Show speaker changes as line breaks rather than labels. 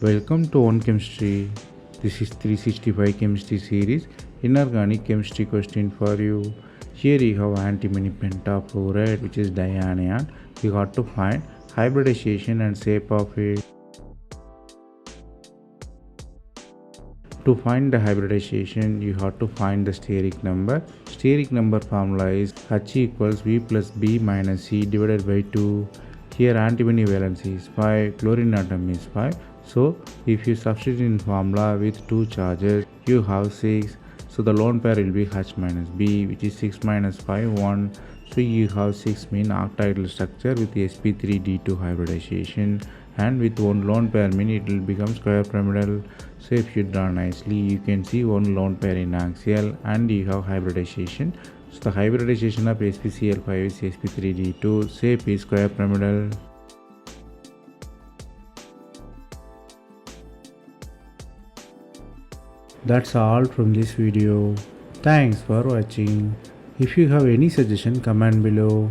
Welcome to On Chemistry. This is 365 Chemistry series, Inorganic Chemistry question for you. Here you have antimony penta Fluoride, which is dianion. You got to find hybridization and shape of it. To find the hybridization, you have to find the steric number. Steric number formula is H equals V plus B minus C divided by 2. Here antimony valency is 5, chlorine atom is 5. So if you substitute in formula with 2 charges, you have 6. So the lone pair will be H minus B, which is 6 minus 5, 1. So you have 6 mean octahedral structure with sp3d2 hybridization, and with one lone pair mean it will become square pyramidal. So if you draw nicely, you can see one lone pair in axial and you have hybridization. So the hybridization of SbCl5 is sp3d2, shape is square pyramidal. That's all from this video. Thanks for watching. If you have any suggestion, comment below.